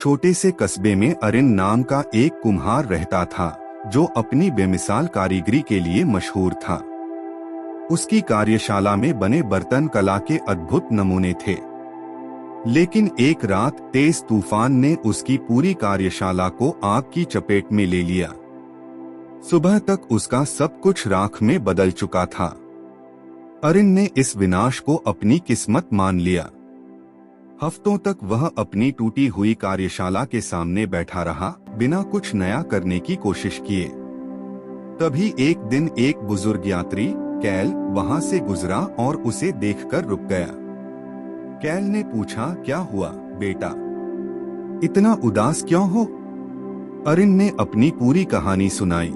छोटे से कस्बे में अरिन नाम का एक कुम्हार रहता था जो अपनी बेमिसाल कारीगरी के लिए मशहूर था। उसकी कार्यशाला में बने बर्तन कला के अद्भुत नमूने थे। लेकिन एक रात तेज तूफान ने उसकी पूरी कार्यशाला को आग की चपेट में ले लिया। सुबह तक उसका सब कुछ राख में बदल चुका था। अरिन ने इस विनाश को अपनी किस्मत मान लिया। हफ्तों तक वह अपनी टूटी हुई कार्यशाला के सामने बैठा रहा, बिना कुछ नया करने की कोशिश किए। तभी एक दिन एक बुजुर्ग यात्री कैल वहां से गुजरा और उसे देखकर रुक गया। कैल ने पूछा, क्या हुआ बेटा, इतना उदास क्यों हो? अरिन ने अपनी पूरी कहानी सुनाई।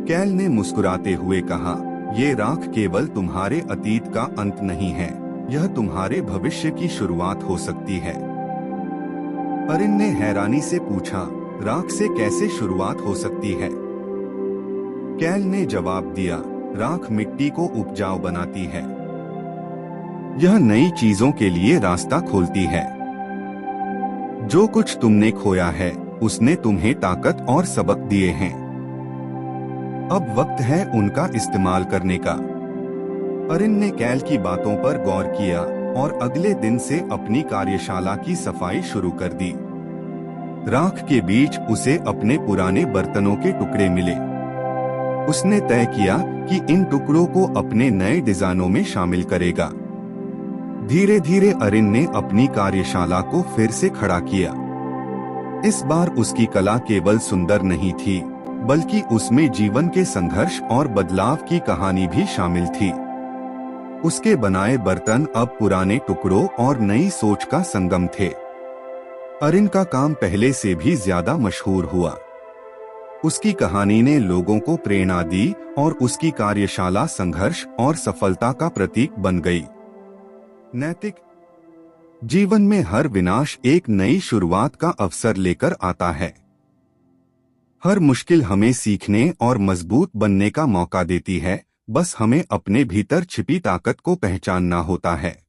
कैल ने मुस्कुराते हुए कहा, ये राख केवल तुम्हारे अतीत का अंत नहीं है, यह तुम्हारे भविष्य की शुरुआत हो सकती है। अरिन ने हैरानी से पूछा, राख से कैसे शुरुआत हो सकती है? कैल ने जवाब दिया, राख मिट्टी को उपजाऊ बनाती है। यह नई चीजों के लिए रास्ता खोलती है। जो कुछ तुमने खोया है उसने तुम्हें ताकत और सबक दिए हैं। अब वक्त है उनका इस्तेमाल करने का। अरिन ने कैल की बातों पर गौर किया और अगले दिन से अपनी कार्यशाला की सफाई शुरू कर दी। राख के बीच उसे अपने पुराने बर्तनों के टुकड़े मिले। उसने तय किया कि इन टुकड़ों को अपने नए डिजाइनों में शामिल करेगा। धीरे धीरे अरिन ने अपनी कार्यशाला को फिर से खड़ा किया। इस बार उसकी कला केवल सुंदर नहीं थी, बल्कि उसमें जीवन के संघर्ष और बदलाव की कहानी भी शामिल थी। उसके बनाए बर्तन अब पुराने टुकड़ों और नई सोच का संगम थे। अरिन का काम पहले से भी ज्यादा मशहूर हुआ। उसकी कहानी ने लोगों को प्रेरणा दी और उसकी कार्यशाला संघर्ष और सफलता का प्रतीक बन गई। नैतिक जीवन में हर विनाश एक नई शुरुआत का अवसर लेकर आता है। हर मुश्किल हमें सीखने और मजबूत बनने का मौका देती है, बस हमें अपने भीतर छिपी ताकत को पहचानना होता है।